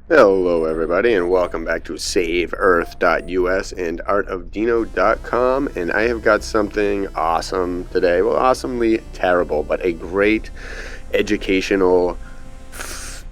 Hello, everybody, and welcome back to SaveEarth.us and artofdino.com. And I have got something awesome today. Well, awesomely terrible, but a great educational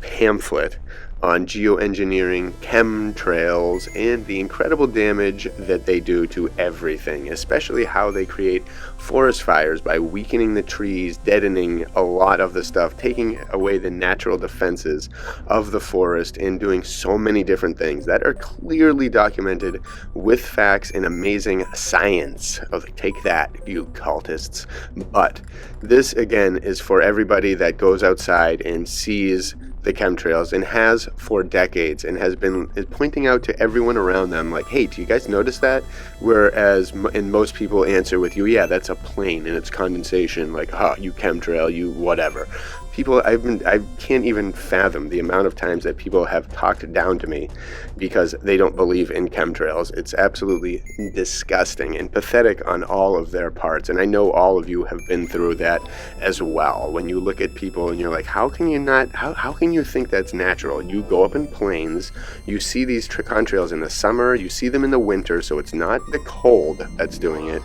pamphlet on geoengineering, chemtrails, and the incredible damage that they do to everything, especially how they create forest fires by weakening the trees, deadening a lot of the stuff, taking away the natural defenses of the forest, and doing so many different things that are clearly documented with facts and amazing science. I was like, take that, you cultists. But this, again, is for everybody that goes outside and sees the chemtrails and has for decades and has been pointing out to everyone around them like, hey, do you guys notice that? Whereas and most people answer with you, yeah, that's a plane and it's condensation, like, you chemtrail, you whatever. People, I can't even fathom the amount of times that people have talked down to me because they don't believe in chemtrails. It's absolutely disgusting and pathetic on all of their parts. And I know all of you have been through that as well. When you look at people and you're like, how can you think that's natural? You go up in planes, you see these contrails in the summer, you see them in the winter, so it's not the cold that's doing it.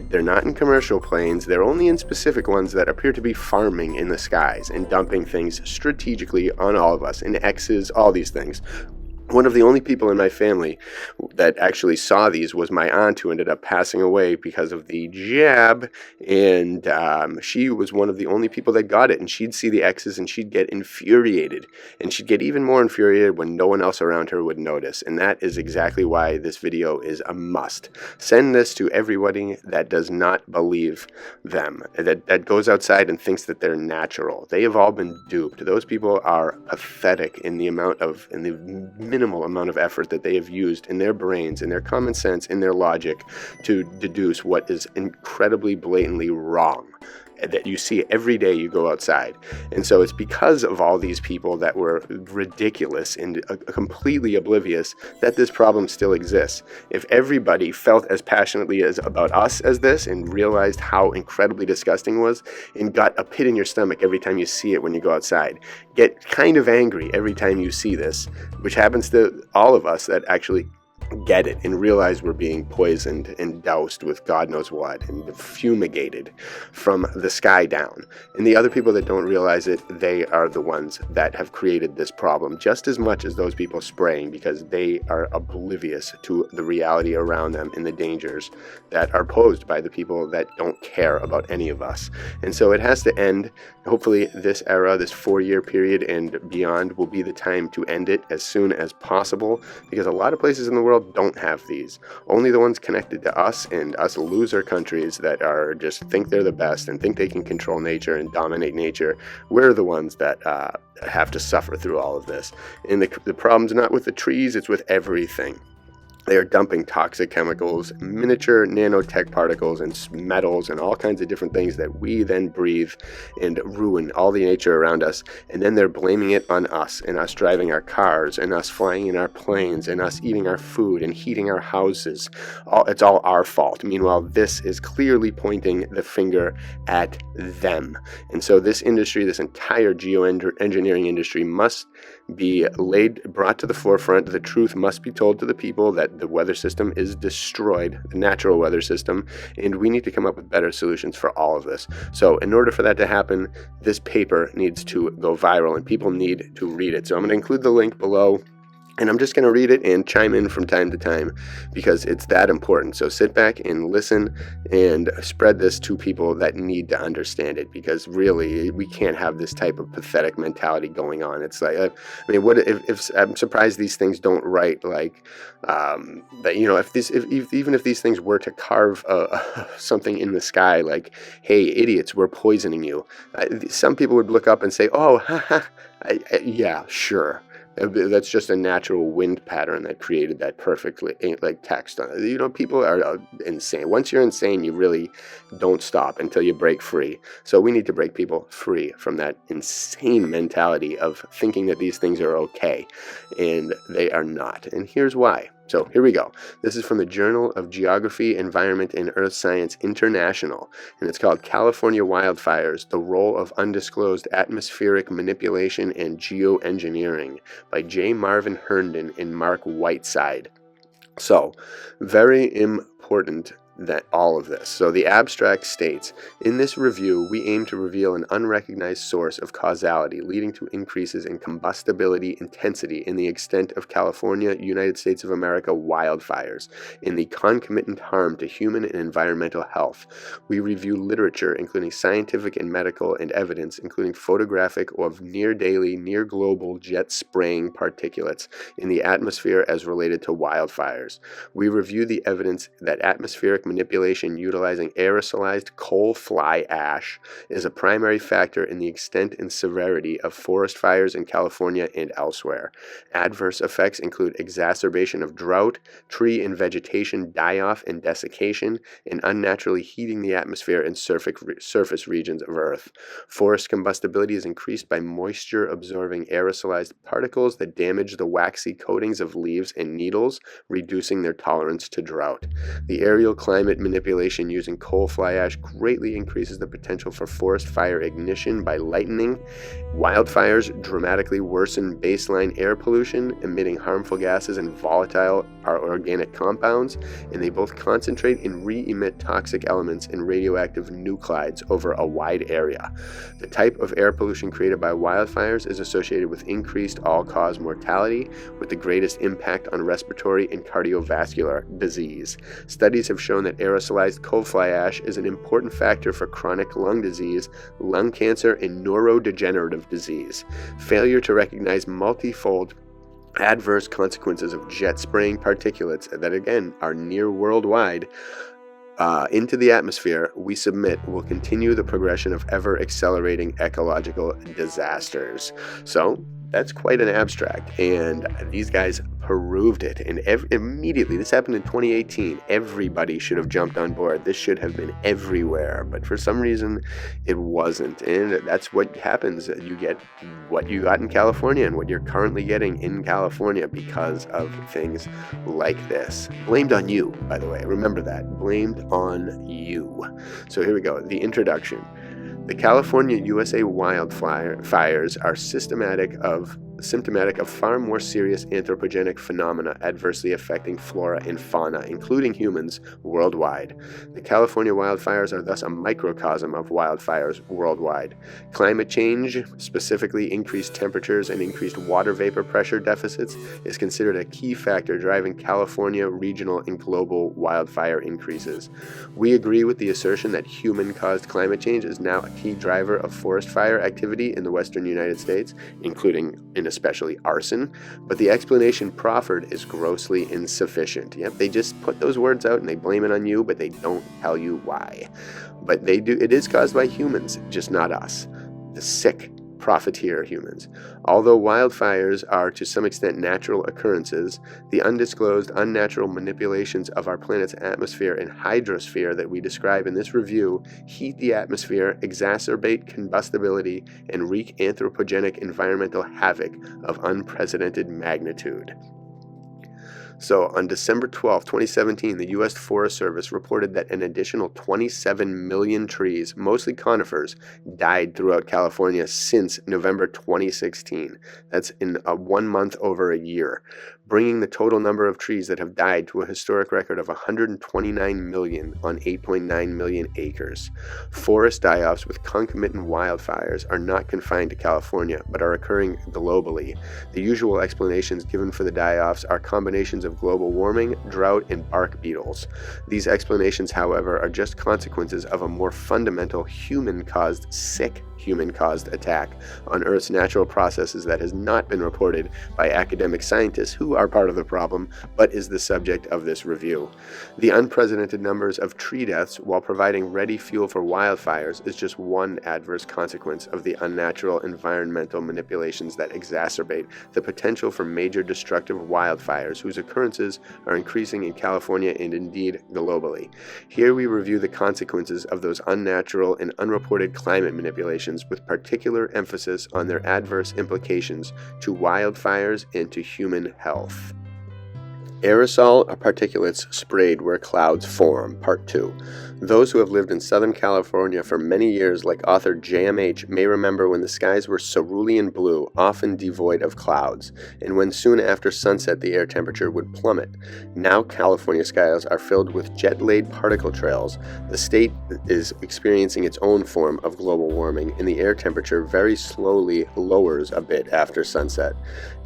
They're not in commercial planes, they're only in specific ones that appear to be farming in the skies and dumping things strategically on all of us, and X's, all these things. One of the only people in my family that actually saw these was my aunt, who ended up passing away because of the jab, and she was one of the only people that got it, and she'd see the X's and she'd get infuriated, and she'd get even more infuriated when no one else around her would notice. And that is exactly why this video is a must. Send this to everybody that does not believe them, that goes outside and thinks that they're natural. They have all been duped. Those people are pathetic in the minimal amount of effort that they have used in their brains, in their common sense, in their logic to deduce what is incredibly blatantly wrong that you see every day you go outside. And so it's because of all these people that were ridiculous and completely oblivious that this problem still exists. If everybody felt as passionately about us as this and realized how incredibly disgusting it was and got a pit in your stomach every time you see it when you go outside, get kind of angry every time you see this, which happens to all of us that actually get it and realize we're being poisoned and doused with God knows what and fumigated from the sky down. And the other people that don't realize it, they are the ones that have created this problem just as much as those people spraying, because they are oblivious to the reality around them and the dangers that are posed by the people that don't care about any of us. And so it has to end. Hopefully this era, this 4-year period and beyond, will be the time to end it as soon as possible, because a lot of places in the world don't have these. Only the ones connected to us and us loser countries that are just think they're the best and think they can control nature and dominate nature, we're the ones that have to suffer through all of this. And the problem's not with the trees, it's with everything. They are dumping toxic chemicals, miniature nanotech particles, and metals, and all kinds of different things that we then breathe and ruin all the nature around us. And then they're blaming it on us, and us driving our cars, and us flying in our planes, and us eating our food and heating our houses. It's all our fault. Meanwhile, this is clearly pointing the finger at them. And so this industry, this entire geoengineering industry, must be brought to the forefront. The truth must be told to the people that the weather system is destroyed, the natural weather system, and we need to come up with better solutions for all of this. So in order for that to happen, this paper needs to go viral and people need to read it. So I'm going to include the link below. And I'm just going to read it and chime in from time to time because it's that important. So sit back and listen and spread this to people that need to understand it, because really we can't have this type of pathetic mentality going on. It's like, what if I'm surprised these things don't write like that, even if these things were to carve something in the sky like, hey, idiots, we're poisoning you. Some people would look up and say, oh, yeah, sure. That's just a natural wind pattern that created that perfectly like text. People are insane. Once you're insane, you really don't stop until you break free. So we need to break people free from that insane mentality of thinking that these things are okay, and they are not. And here's why. So here we go. This is from the Journal of Geography, Environment, and Earth Science International, and it's called California Wildfires, the Role of Undisclosed Atmospheric Manipulation and Geoengineering by J. Marvin Herndon and Mark Whiteside. So, very important that all of this. So the abstract states, in this review, we aim to reveal an unrecognized source of causality leading to increases in combustibility intensity in the extent of California, United States of America wildfires, in the concomitant harm to human and environmental health. We review literature, including scientific and medical, and evidence, including photographic of near-daily, near-global jet spraying particulates in the atmosphere as related to wildfires. We review the evidence that atmospheric manipulation utilizing aerosolized coal fly ash is a primary factor in the extent and severity of forest fires in California and elsewhere. Adverse effects include exacerbation of drought, tree and vegetation die-off and desiccation, and unnaturally heating the atmosphere and surface regions of Earth. Forest combustibility is increased by moisture-absorbing aerosolized particles that damage the waxy coatings of leaves and needles, reducing their tolerance to drought. The aerial climate manipulation using coal fly ash greatly increases the potential for forest fire ignition by lightning. Wildfires dramatically worsen baseline air pollution, emitting harmful gases and volatile organic compounds, and they both concentrate and re-emit toxic elements and radioactive nuclides over a wide area. The type of air pollution created by wildfires is associated with increased all-cause mortality, with the greatest impact on respiratory and cardiovascular disease. Studies have shown that aerosolized coal fly ash is an important factor for chronic lung disease, lung cancer, and neurodegenerative disease. Failure to recognize multifold adverse consequences of jet spraying particulates that, again, are near worldwide into the atmosphere, we submit, will continue the progression of ever-accelerating ecological disasters. So, that's quite an abstract, and these guys proved it, and immediately, this happened in 2018, everybody should have jumped on board. This should have been everywhere, but for some reason, it wasn't, and that's what happens. You get what you got in California and what you're currently getting in California because of things like this. Blamed on you, by the way. Remember that. Blamed on you. So here we go. The introduction. The California, USA wildfires are symptomatic of far more serious anthropogenic phenomena adversely affecting flora and fauna, including humans, worldwide. The California wildfires are thus a microcosm of wildfires worldwide. Climate change, specifically increased temperatures and increased water vapor pressure deficits, is considered a key factor driving California regional and global wildfire increases. We agree with the assertion that human-caused climate change is now a key driver of forest fire activity in the western United States, including and especially arson, but the explanation proffered is grossly insufficient. Yep, they just put those words out and they blame it on you, but they don't tell you why. But they do. It is caused by humans, just not us, the sick, profiteer humans. Although wildfires are to some extent natural occurrences, the undisclosed, unnatural manipulations of our planet's atmosphere and hydrosphere that we describe in this review heat the atmosphere, exacerbate combustibility, and wreak anthropogenic environmental havoc of unprecedented magnitude. So, on December 12, 2017, the U.S. Forest Service reported that an additional 27 million trees, mostly conifers, died throughout California since November 2016. That's in 1 month over a year, bringing the total number of trees that have died to a historic record of 129 million on 8.9 million acres. Forest die-offs with concomitant wildfires are not confined to California, but are occurring globally. The usual explanations given for the die-offs are combinations of global warming, drought, and bark beetles. These explanations, however, are just consequences of a more fundamental human-caused attack on Earth's natural processes that has not been reported by academic scientists who are part of the problem, but is the subject of this review. The unprecedented numbers of tree deaths while providing ready fuel for wildfires is just one adverse consequence of the unnatural environmental manipulations that exacerbate the potential for major destructive wildfires whose occurrences are increasing in California and indeed globally. Here we review the consequences of those unnatural and unreported climate manipulations with particular emphasis on their adverse implications to wildfires and to human health. Aerosol particulates sprayed where clouds form, Part 2. Those who have lived in Southern California for many years, like author JMH, may remember when the skies were cerulean blue, often devoid of clouds, and when soon after sunset the air temperature would plummet. Now California skies are filled with jet-laid particle trails. The state is experiencing its own form of global warming, and the air temperature very slowly lowers a bit after sunset.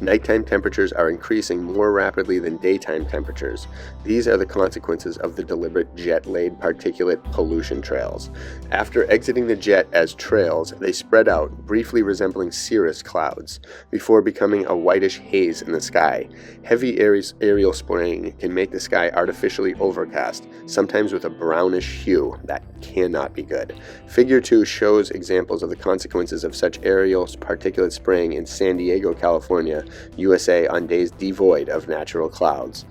Nighttime temperatures are increasing more rapidly than daytime temperatures. These are the consequences of the deliberate jet-laid particulate pollution trails. After exiting the jet as trails, they spread out, briefly resembling cirrus clouds, before becoming a whitish haze in the sky. Heavy aerial spraying can make the sky artificially overcast, sometimes with a brownish hue. That cannot be good. Figure 2 shows examples of the consequences of such aerial particulate spraying in San Diego, California, USA, on days devoid of natural clouds.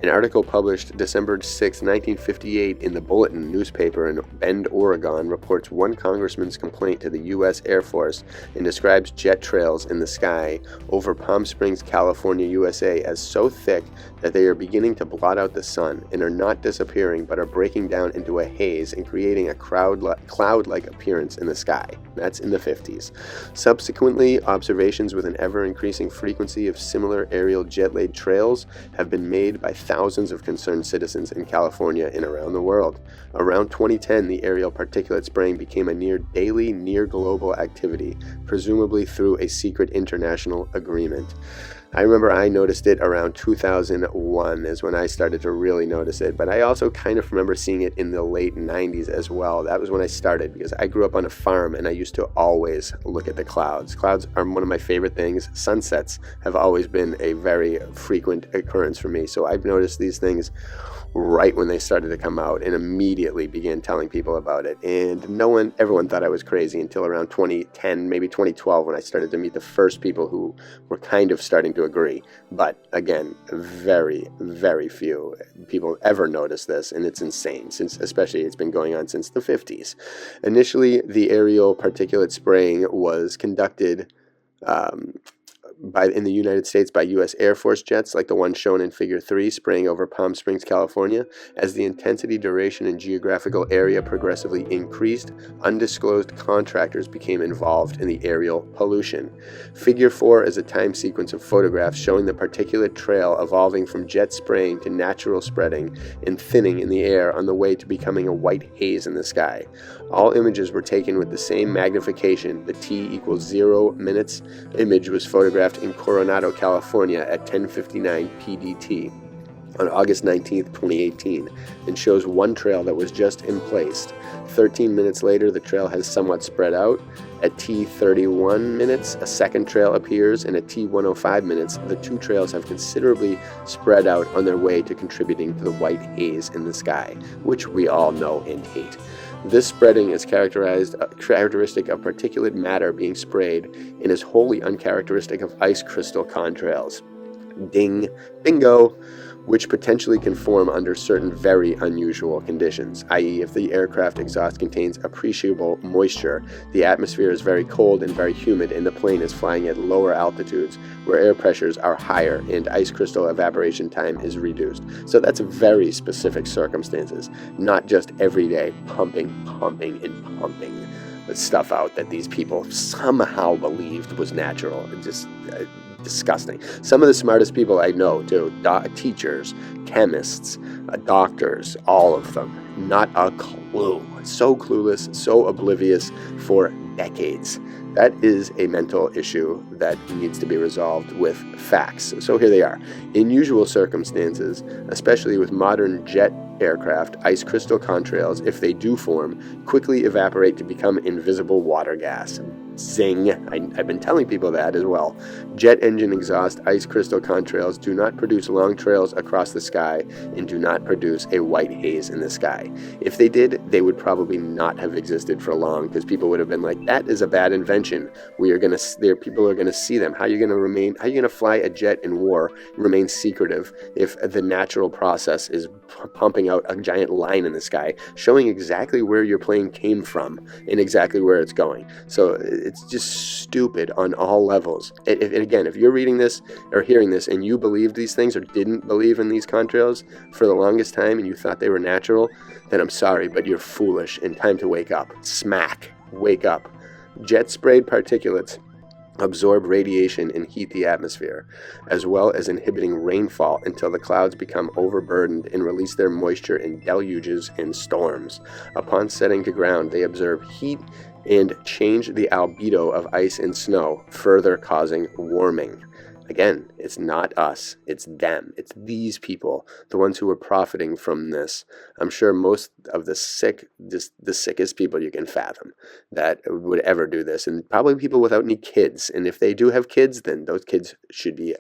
An article published December 6, 1958 in the Bulletin newspaper in Bend, Oregon, reports one congressman's complaint to the U.S. Air Force and describes jet trails in the sky over Palm Springs, California, USA as so thick that they are beginning to blot out the sun and are not disappearing but are breaking down into a haze and creating a cloud-like appearance in the sky. That's in the 50s. Subsequently, observations with an ever-increasing frequency of similar aerial jet-laid trails have been made by thousands of concerned citizens in California and around the world. Around 2010, the aerial particulate spraying became a near-daily, near-global activity, presumably through a secret international agreement. I remember I noticed it around 2001 is when I started to really notice it, but I also kind of remember seeing it in the late 90s as well. That was when I started because I grew up on a farm and I used to always look at the clouds. Clouds are one of my favorite things. Sunsets have always been a very frequent occurrence for me, so I've noticed these things right when they started to come out and immediately began telling people about it. And everyone thought I was crazy until around 2010, maybe 2012, when I started to meet the first people who were kind of starting to agree. But again, very, very few people ever notice this, and it's insane, since especially it's been going on since the 50s. Initially, the aerial particulate spraying was conducted in the United States by U.S. Air Force jets like the one shown in Figure 3 spraying over Palm Springs, California. As the intensity, duration, and geographical area progressively increased, undisclosed contractors became involved in the aerial pollution. Figure 4 is a time sequence of photographs showing the particulate trail evolving from jet spraying to natural spreading and thinning in the air on the way to becoming a white haze in the sky. All images were taken with the same magnification. The t = 0 minutes image was photographed in Coronado, California at 10:59 PDT on August 19, 2018, and shows one trail that was just emplaced. 13 minutes later, the trail has somewhat spread out. At T31 minutes, a second trail appears, and at T105 minutes, the two trails have considerably spread out on their way to contributing to the white haze in the sky, which we all know and hate. This spreading is characteristic of particulate matter being sprayed and is wholly uncharacteristic of ice crystal contrails. Ding, bingo, which potentially can form under certain very unusual conditions, i.e. if the aircraft exhaust contains appreciable moisture, the atmosphere is very cold and very humid, and the plane is flying at lower altitudes where air pressures are higher and ice crystal evaporation time is reduced. So that's very specific circumstances, not just everyday pumping the stuff out that these people somehow believed was natural. Just disgusting. Some of the smartest people I know, too, teachers, chemists, doctors, all of them, not a clue. So clueless, so oblivious for decades. That is a mental issue that needs to be resolved with facts. So here they are. In usual circumstances, especially with modern jet aircraft, ice crystal contrails, if they do form, quickly evaporate to become invisible water gas. Zing. I've been telling people that as well. Jet engine exhaust ice crystal contrails do not produce long trails across the sky and do not produce a white haze in the sky. If they did, they would probably not have existed for long, because people would have been like, that is a bad invention. People are going going to see them? How are you going to fly a jet in war, remain secretive if the natural process is pumping out a giant line in the sky, showing exactly where your plane came from and exactly where it's going? So it's just stupid on all levels. And again, if you're reading this or hearing this and you believed these things or didn't believe in these contrails for the longest time and you thought they were natural, then I'm sorry, but you're foolish and time to wake up. Smack. Wake up. Jet sprayed particulates absorb radiation and heat the atmosphere, as well as inhibiting rainfall until the clouds become overburdened and release their moisture in deluges and storms. Upon setting to ground, they absorb heat and change the albedo of ice and snow, further causing warming. Again, it's not us, it's them. It's these people, the ones who are profiting from this. I'm sure most of the sickest people you can fathom that would ever do this, and probably people without any kids. And if they do have kids, then those kids should be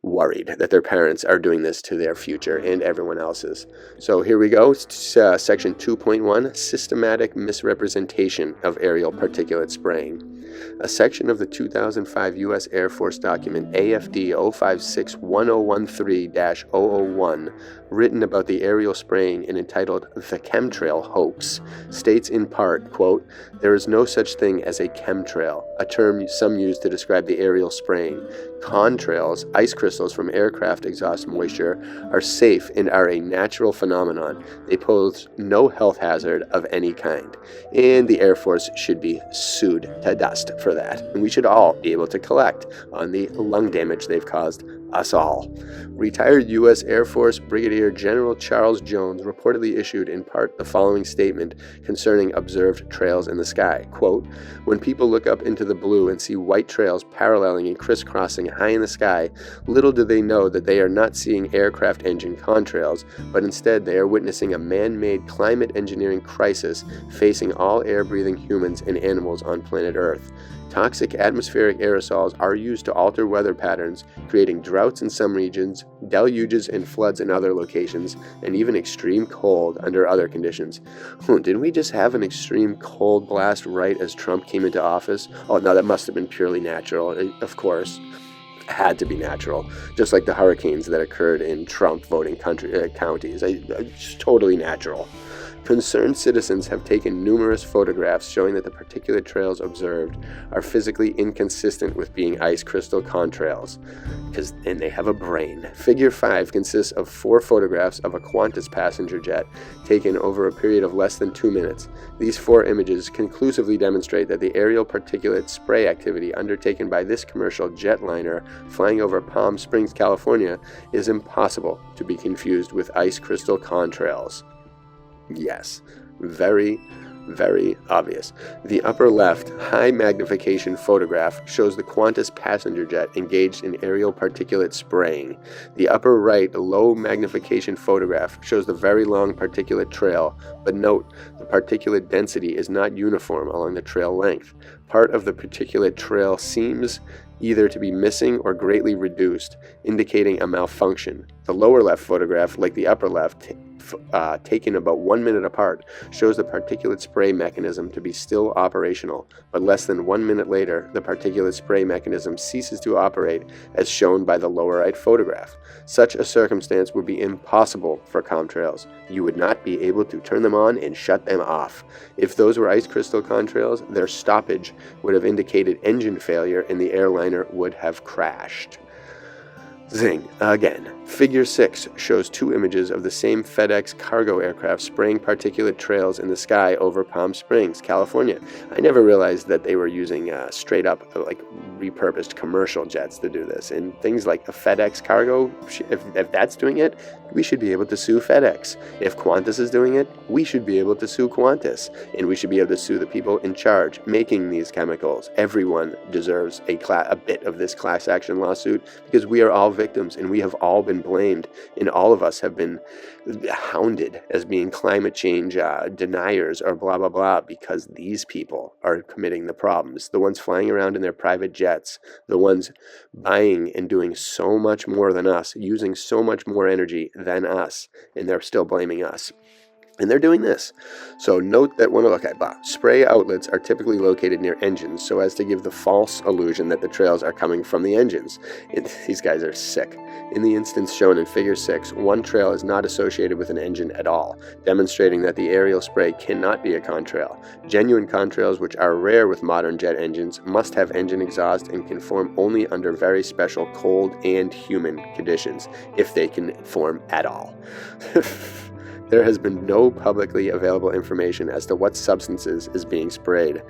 worried that their parents are doing this to their future and everyone else's. So here we go, section 2.1, systematic misrepresentation of aerial particulate spraying. A section of the 2005 U.S. Air Force document AFD 056-1013-001, written about the aerial spraying and entitled The Chemtrail Hoax, states in part, quote, "There is no such thing as a chemtrail, a term some use to describe the aerial spraying. Contrails, ice crystals from aircraft exhaust moisture, are safe and are a natural phenomenon. They pose no health hazard of any kind." And the Air Force should be sued to dust for that. And we should all be able to collect on the lung damage they've caused us all. Retired U.S. Air Force Brigadier General Charles Jones reportedly issued in part the following statement concerning observed trails in the sky. Quote, "When people look up into the blue and see white trails paralleling and crisscrossing high in the sky, little do they know that they are not seeing aircraft engine contrails, but instead they are witnessing a man-made climate engineering crisis facing all air-breathing humans and animals on planet Earth. Toxic atmospheric aerosols are used to alter weather patterns, creating droughts in some regions, deluges and floods in other locations, and even extreme cold under other conditions." Didn't we just have an extreme cold blast right as Trump came into office? Oh, no, that must have been purely natural. Of course. Had to be natural, just like the hurricanes that occurred in Trump voting counties. It's totally natural. Concerned citizens have taken numerous photographs showing that the particulate trails observed are physically inconsistent with being ice crystal contrails, and they have a brain. Figure 5 consists of 4 photographs of a Qantas passenger jet taken over a period of less than 2 minutes. These 4 images conclusively demonstrate that the aerial particulate spray activity undertaken by this commercial jetliner flying over Palm Springs, California, is impossible to be confused with ice crystal contrails. Yes, very, very obvious. The upper left high magnification photograph shows the Qantas passenger jet engaged in aerial particulate spraying. The upper right low magnification photograph shows the very long particulate trail, but note the particulate density is not uniform along the trail length. Part of the particulate trail seems either to be missing or greatly reduced, indicating a malfunction. The lower left photograph, like the upper left, taken about 1 minute apart, shows the particulate spray mechanism to be still operational, but less than 1 minute later, the particulate spray mechanism ceases to operate, as shown by the lower right photograph. Such a circumstance would be impossible for contrails. You would not be able to turn them on and shut them off. If those were ice crystal contrails, their stoppage would have indicated engine failure and the airliner would have crashed. Zing. Again. Figure 6 shows 2 images of the same FedEx cargo aircraft spraying particulate trails in the sky over Palm Springs, California. I never realized that they were using straight up repurposed commercial jets to do this. And things like a FedEx cargo, if that's doing it, we should be able to sue FedEx. If Qantas is doing it, we should be able to sue Qantas. And we should be able to sue the people in charge making these chemicals. Everyone deserves a bit of this class action lawsuit because we are all victims and we have all been blamed, and all of us have been hounded as being climate change deniers or blah blah blah because these people are committing the problems. The ones flying around in their private jets, the ones buying and doing so much more than us, using so much more energy than us, and they're still blaming us. And they're doing this. So note that spray outlets are typically located near engines so as to give the false illusion that the trails are coming from the engines. These guys are sick. In the instance shown in Figure 6, one trail is not associated with an engine at all, demonstrating that the aerial spray cannot be a contrail. Genuine contrails, which are rare with modern jet engines, must have engine exhaust and can form only under very special cold and humid conditions, if they can form at all. There has been no publicly available information as to what substances is being sprayed.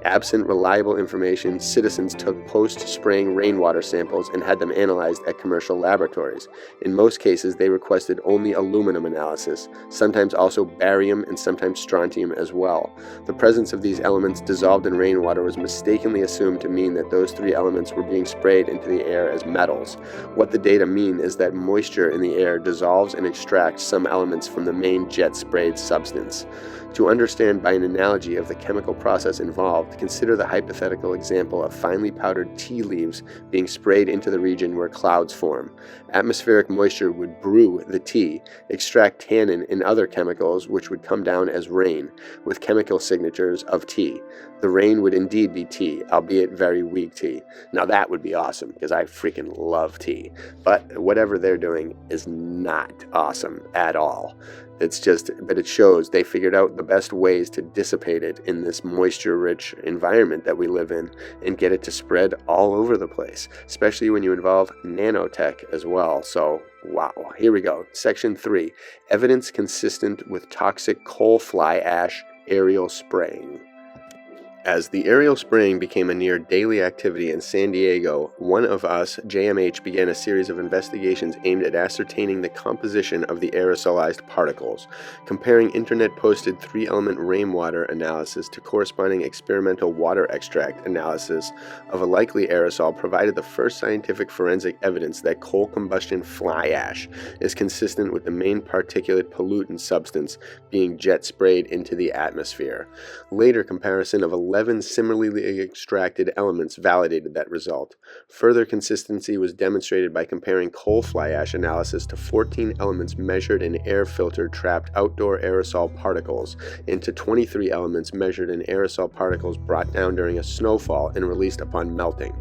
Absent reliable information, citizens took post-spraying rainwater samples and had them analyzed at commercial laboratories. In most cases, they requested only aluminum analysis, sometimes also barium and sometimes strontium as well. The presence of these elements dissolved in rainwater was mistakenly assumed to mean that those three elements were being sprayed into the air as metals. What the data mean is that moisture in the air dissolves and extracts some elements from the main jet sprayed substance. To understand by an analogy of the chemical process involved, consider the hypothetical example of finely powdered tea leaves being sprayed into the region where clouds form. Atmospheric moisture would brew the tea, extract tannin and other chemicals which would come down as rain, with chemical signatures of tea. The rain would indeed be tea, albeit very weak tea. Now that would be awesome, because I freaking love tea. But whatever they're doing is not awesome at all. But it shows they figured out the best ways to dissipate it in this moisture-rich environment that we live in and get it to spread all over the place, especially when you involve nanotech as well. So, wow. Here we go. Section 3. Evidence consistent with toxic coal fly ash aerial spraying. As the aerial spraying became a near daily activity in San Diego, one of us, JMH, began a series of investigations aimed at ascertaining the composition of the aerosolized particles. Comparing internet-posted 3-element rainwater analysis to corresponding experimental water extract analysis of a likely aerosol provided the first scientific forensic evidence that coal combustion fly ash is consistent with the main particulate pollutant substance being jet sprayed into the atmosphere. Later comparison of 11 similarly extracted elements validated that result. Further consistency was demonstrated by comparing coal fly ash analysis to 14 elements measured in air-filtered trapped outdoor aerosol particles into 23 elements measured in aerosol particles brought down during a snowfall and released upon melting.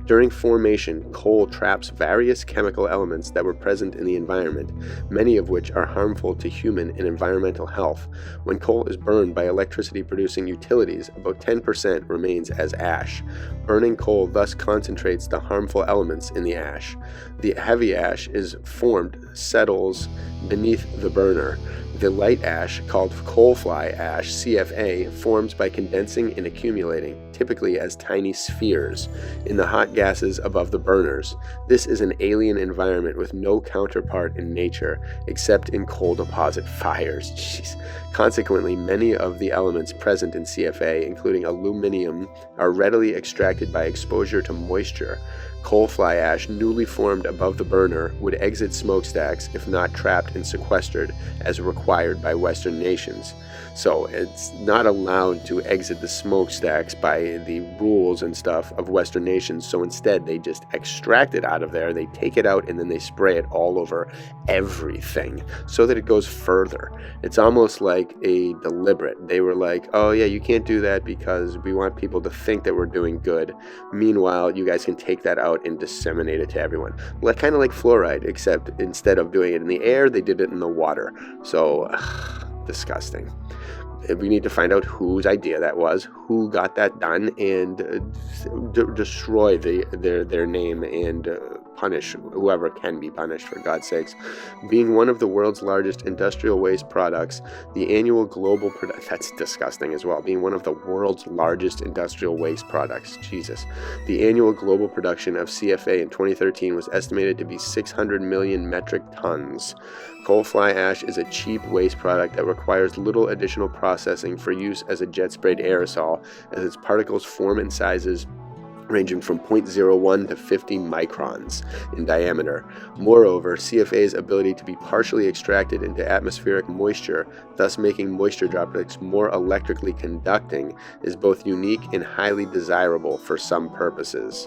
During formation, coal traps various chemical elements that were present in the environment, many of which are harmful to human and environmental health. When coal is burned by electricity-producing utilities, about 10% remains as ash. Burning coal thus concentrates the harmful elements in the ash. The heavy ash is formed, settles beneath the burner. The light ash, called coal fly ash, CFA, forms by condensing and accumulating, typically as tiny spheres, in the hot gases above the burners. This is an alien environment with no counterpart in nature, except in coal deposit fires. Jeez. Consequently, many of the elements present in CFA, including aluminum, are readily extracted by exposure to moisture. Coal fly ash newly formed above the burner would exit smokestacks if not trapped and sequestered as required by Western nations. So it's not allowed to exit the smokestacks by the rules and stuff of Western nations. So instead, they just extract it out of there, they take it out, and then they spray it all over everything so that it goes further. It's almost like a deliberate. They were like, oh yeah, you can't do that because we want people to think that we're doing good. Meanwhile, you guys can take that out and disseminate it to everyone. Kind of like fluoride, except instead of doing it in the air, they did it in the water. So, disgusting. We need to find out whose idea that was, who got that done, and destroy their name and punish whoever can be punished, for God's sakes. Being one of the world's largest industrial waste products, the annual global that's disgusting as well. Being one of the world's largest industrial waste products, Jesus. The annual global production of CFA in 2013 was estimated to be 600 million metric tons. Coal fly ash is a cheap waste product that requires little additional processing for use as a jet-sprayed aerosol, as its particles form in sizes ranging from 0.01 to 50 microns in diameter. Moreover, CFA's ability to be partially extracted into atmospheric moisture, thus making moisture droplets more electrically conducting, is both unique and highly desirable for some purposes.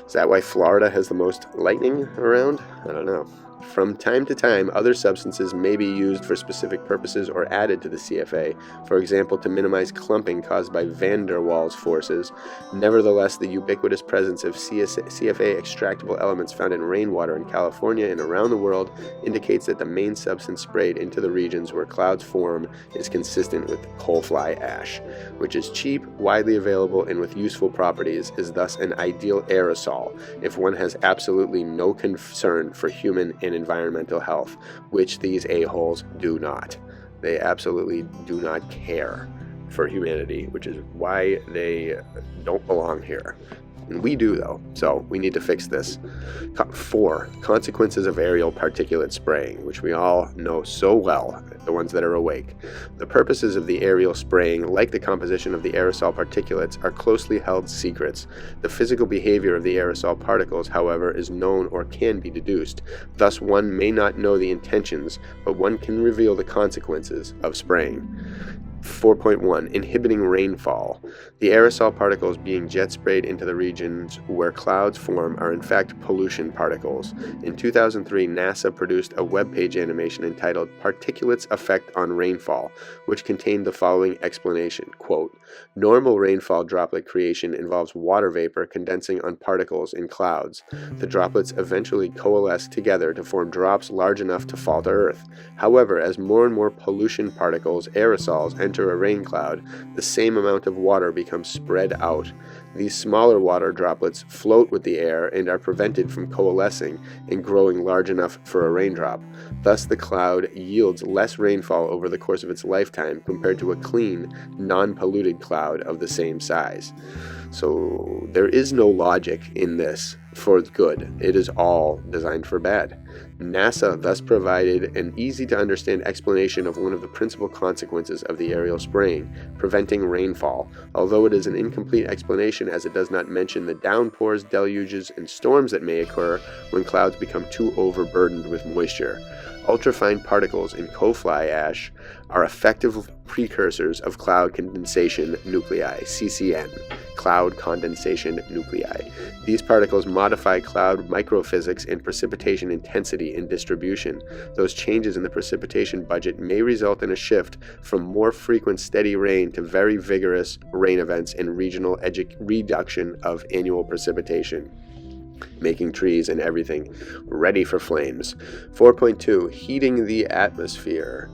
Is that why Florida has the most lightning around? I don't know. From time to time, other substances may be used for specific purposes or added to the CFA, for example, to minimize clumping caused by van der Waals forces. Nevertheless, the ubiquitous presence of CFA extractable elements found in rainwater in California and around the world indicates that the main substance sprayed into the regions where clouds form is consistent with coal fly ash, which is cheap, widely available, and with useful properties, is thus an ideal aerosol if one has absolutely no concern for human and environmental health, which these a-holes do not. They absolutely do not care for humanity, which is why they don't belong here. And we do, though, so we need to fix this. 4. Consequences of aerial particulate spraying, which we all know so well, the ones that are awake. The purposes of the aerial spraying, like the composition of the aerosol particulates, are closely held secrets. The physical behavior of the aerosol particles, however, is known or can be deduced. Thus, one may not know the intentions, but one can reveal the consequences of spraying. 4.1. Inhibiting rainfall. The aerosol particles being jet sprayed into the regions where clouds form are in fact pollution particles. In 2003, NASA produced a web-page animation entitled Particulates' Effect on Rainfall, which contained the following explanation, quote, "Normal rainfall droplet creation involves water vapor condensing on particles in clouds. The droplets eventually coalesce together to form drops large enough to fall to Earth. However, as more and more pollution particles, aerosols, enter a rain cloud, the same amount of water becomes spread out. These smaller water droplets float with the air and are prevented from coalescing and growing large enough for a raindrop. Thus, the cloud yields less rainfall over the course of its lifetime compared to a clean, non-polluted cloud of the same size." So there is no logic in this for good. It is all designed for bad. NASA thus provided an easy-to-understand explanation of one of the principal consequences of the aerial spraying, preventing rainfall, although it is an incomplete explanation as it does not mention the downpours, deluges, and storms that may occur when clouds become too overburdened with moisture. Ultrafine particles in coal fly ash are effective precursors of cloud condensation nuclei, CCN, cloud condensation nuclei. These particles modify cloud microphysics and precipitation intensity and distribution. Those changes in the precipitation budget may result in a shift from more frequent steady rain to very vigorous rain events and regional reduction of annual precipitation, making trees and everything ready for flames. 4.2. Heating the atmosphere.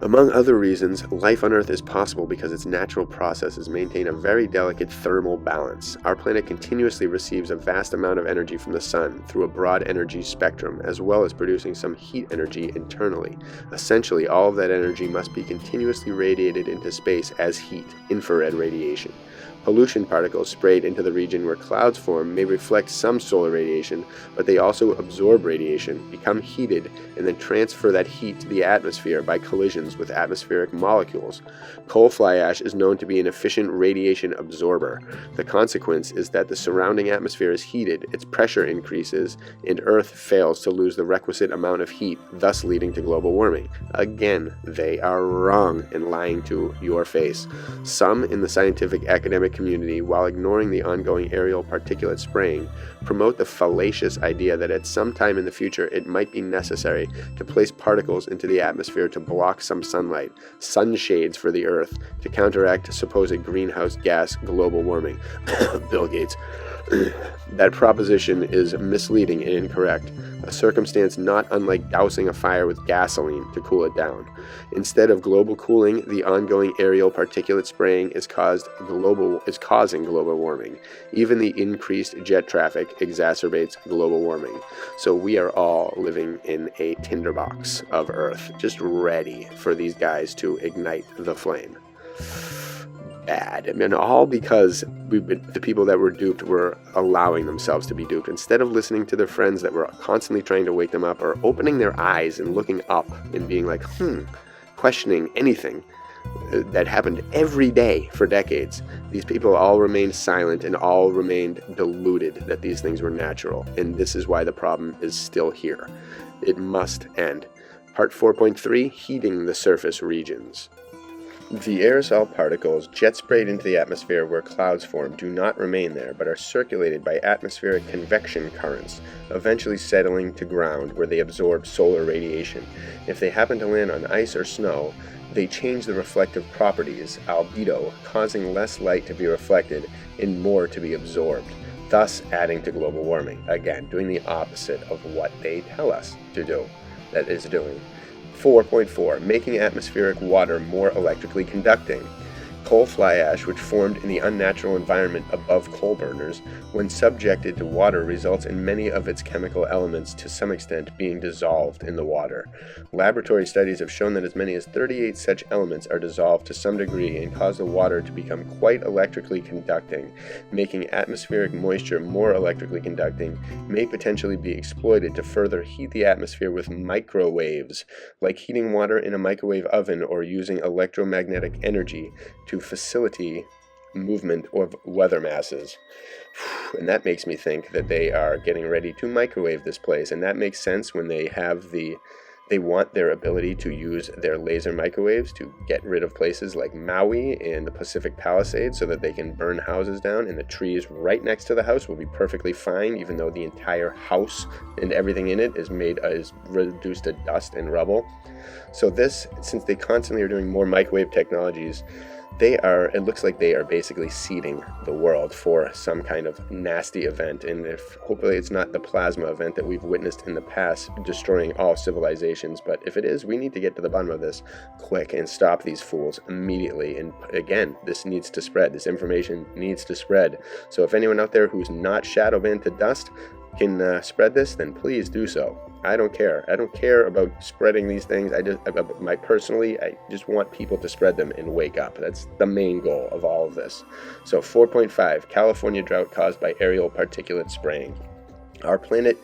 Among other reasons, life on Earth is possible because its natural processes maintain a very delicate thermal balance. Our planet continuously receives a vast amount of energy from the sun through a broad energy spectrum, as well as producing some heat energy internally. Essentially, all of that energy must be continuously radiated into space as heat, infrared radiation. Pollution particles sprayed into the region where clouds form may reflect some solar radiation, but they also absorb radiation, become heated, and then transfer that heat to the atmosphere by collisions with atmospheric molecules. Coal fly ash is known to be an efficient radiation absorber. The consequence is that the surrounding atmosphere is heated, its pressure increases, and Earth fails to lose the requisite amount of heat, thus leading to global warming. Again, they are wrong and lying to your face. Some in the scientific academic community, while ignoring the ongoing aerial particulate spraying, promote the fallacious idea that at some time in the future it might be necessary to place particles into the atmosphere to block some sunlight, sunshades for the Earth, to counteract supposed greenhouse gas global warming. Bill Gates. That proposition is misleading and incorrect, a circumstance not unlike dousing a fire with gasoline to cool it down. Instead of global cooling, the ongoing aerial particulate spraying is causing global warming. Even the increased jet traffic exacerbates global warming. So we are all living in a tinderbox of Earth, just ready for these guys to ignite the flame. Bad. I mean, all because the people that were duped were allowing themselves to be duped. Instead of listening to their friends that were constantly trying to wake them up, or opening their eyes and looking up and being like, questioning anything that happened every day for decades. These people all remained silent and all remained deluded that these things were natural. And this is why the problem is still here. It must end. Part 4.3, heating the surface regions. The aerosol particles jet sprayed into the atmosphere where clouds form do not remain there but are circulated by atmospheric convection currents, eventually settling to ground where they absorb solar radiation. If they happen to land on ice or snow, they change the reflective properties, albedo, causing less light to be reflected and more to be absorbed, thus adding to global warming. Again, doing the opposite of what they tell us to do. That is doing. 4.4. Making atmospheric water more electrically conducting. Coal fly ash, which formed in the unnatural environment above coal burners, when subjected to water, results in many of its chemical elements to some extent being dissolved in the water. Laboratory studies have shown that as many as 38 such elements are dissolved to some degree and cause the water to become quite electrically conducting. Making atmospheric moisture more electrically conducting may potentially be exploited to further heat the atmosphere with microwaves, like heating water in a microwave oven or using electromagnetic energy to facilitate movement of weather masses. And that makes me think that they are getting ready to microwave this place, and that makes sense when they want their ability to use their laser microwaves to get rid of places like Maui and the Pacific Palisades so that they can burn houses down, and the trees right next to the house will be perfectly fine, even though the entire house and everything in it is reduced to dust and rubble. So since they constantly are doing more microwave technologies, it looks like they are basically seeding the world for some kind of nasty event, and hopefully it's not the plasma event that we've witnessed in the past destroying all civilizations, but if it is, we need to get to the bottom of this quick and stop these fools immediately. And again, this needs to spread. This information needs to spread. So if anyone out there who's not shadow banned to dust can spread this, then please do so. I don't care. I don't care about spreading these things. I just want people to spread them and wake up. That's the main goal of all of this. So 4.5, California drought caused by aerial particulate spraying. Our planet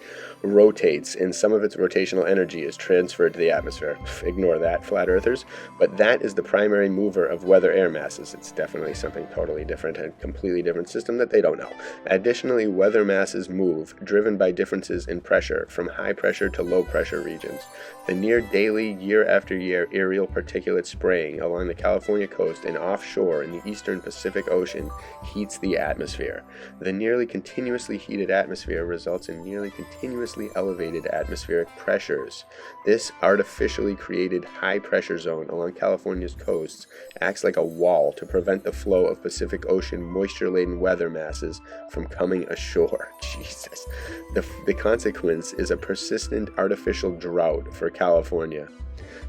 rotates, and some of its rotational energy is transferred to the atmosphere. Ignore that, flat earthers. But that is the primary mover of weather air masses. It's definitely something totally different, a completely different system that they don't know. Additionally, weather masses move, driven by differences in pressure, from high pressure to low pressure regions. The near daily, year after year, aerial particulate spraying along the California coast and offshore in the eastern Pacific Ocean heats the atmosphere. The nearly continuously heated atmosphere results in nearly continuously elevated atmospheric pressures. This artificially created high pressure zone along California's coasts acts like a wall to prevent the flow of Pacific Ocean moisture-laden weather masses from coming ashore. Jesus. The consequence is a persistent artificial drought for California.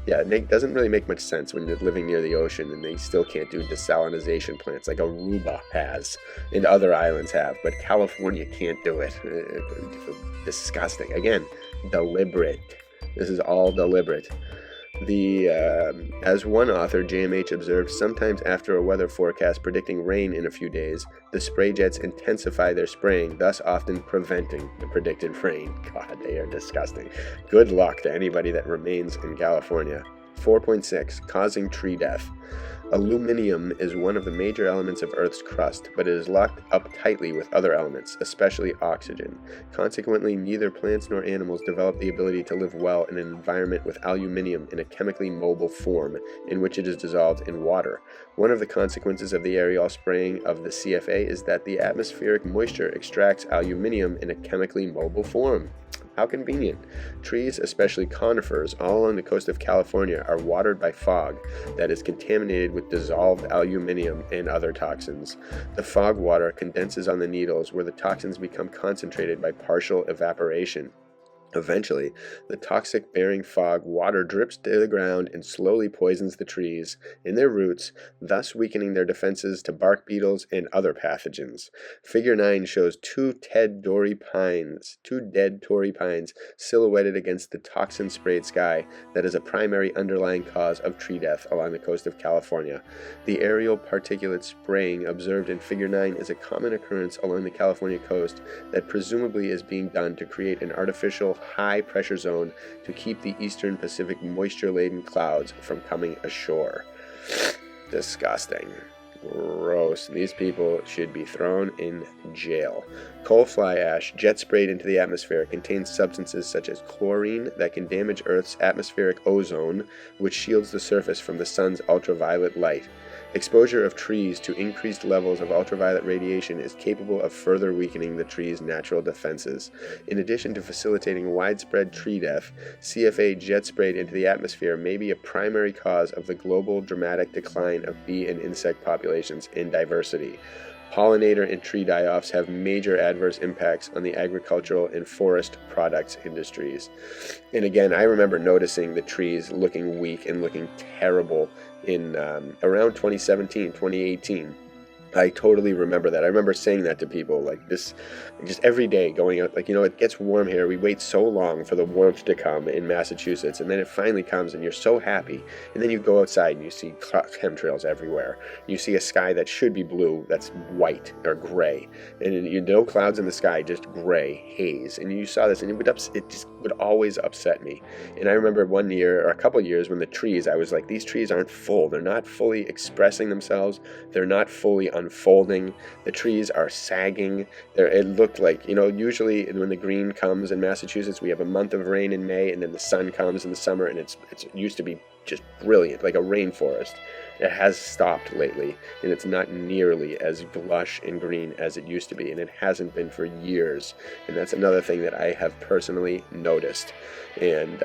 Yeah, it doesn't really make much sense when you're living near the ocean and they still can't do desalination plants like Aruba has and other islands have, but California can't do it. Disgusting. Again, deliberate. This is all deliberate. As one author, JMH, observed, sometimes after a weather forecast predicting rain in a few days, the spray jets intensify their spraying, thus often preventing the predicted rain. God, they are disgusting. Good luck to anybody that remains in California. 4.6, causing tree death. Aluminium is one of the major elements of Earth's crust, but it is locked up tightly with other elements, especially oxygen. Consequently, neither plants nor animals develop the ability to live well in an environment with aluminium in a chemically mobile form, in which it is dissolved in water. One of the consequences of the aerial spraying of the CFA is that the atmospheric moisture extracts aluminium in a chemically mobile form. How convenient. Trees, especially conifers, all along the coast of California are watered by fog that is contaminated with dissolved aluminium and other toxins. The fog water condenses on the needles where the toxins become concentrated by partial evaporation. Eventually, the toxic-bearing fog water drips to the ground and slowly poisons the trees in their roots, thus weakening their defenses to bark beetles and other pathogens. Figure 9 shows two dead Tory pines silhouetted against the toxin-sprayed sky that is a primary underlying cause of tree death along the coast of California. The aerial particulate spraying observed in Figure 9 is a common occurrence along the California coast that presumably is being done to create an artificial high pressure zone to keep the eastern Pacific moisture-laden clouds from coming ashore. Disgusting. Gross. These people should be thrown in jail. Coal fly ash, jet sprayed into the atmosphere, contains substances such as chlorine that can damage Earth's atmospheric ozone, which shields the surface from the sun's ultraviolet light. Exposure of trees to increased levels of ultraviolet radiation is capable of further weakening the tree's natural defenses. In addition to facilitating widespread tree death, CFA jet sprayed into the atmosphere may be a primary cause of the global dramatic decline of bee and insect populations and diversity. Pollinator and tree die-offs have major adverse impacts on the agricultural and forest products industries. And again, I remember noticing the trees looking weak and looking terrible in around 2017, 2018. I totally remember that. I remember saying that to people, like this, just every day going out, like, it gets warm here. We wait so long for the warmth to come in Massachusetts, and then it finally comes, and you're so happy. And then you go outside, and you see chemtrails everywhere. You see a sky that should be blue, that's white or gray. And no clouds in the sky, just gray, haze. And you saw this, and it just would always upset me. And I remember one year, or a couple years, when the trees, I was like, these trees aren't full. They're not fully expressing themselves. They're not fully unfolding. The trees are sagging. It looked like, usually when the green comes in Massachusetts, we have a month of rain in May, and then the sun comes in the summer, and it used to be just brilliant, like a rainforest. It has stopped lately, and it's not nearly as lush and green as it used to be, and it hasn't been for years. And that's another thing that I have personally noticed and